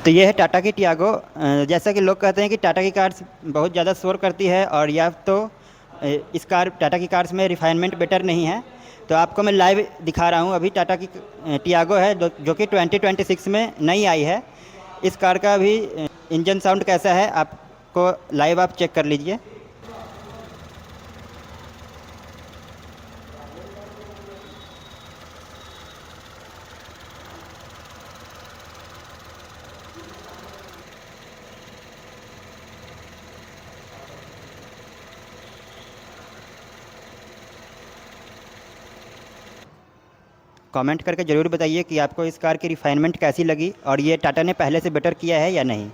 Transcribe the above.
तो ये है टाटा की टियागो। जैसा कि लोग कहते हैं कि टाटा की कार्स बहुत ज़्यादा शोर करती है और या तो इस कार टाटा की कार्स में रिफाइनमेंट बेटर नहीं है। तो आपको मैं लाइव दिखा रहा हूँ। अभी टाटा की टियागो है जो कि 2026 में नई आई है। इस कार का भी इंजन साउंड कैसा है आपको लाइव आप चेक कर लीजिए। कमेंट करके ज़रूर बताइए कि आपको इस कार की रिफाइनमेंट कैसी लगी और ये टाटा ने पहले से बेटर किया है या नहीं।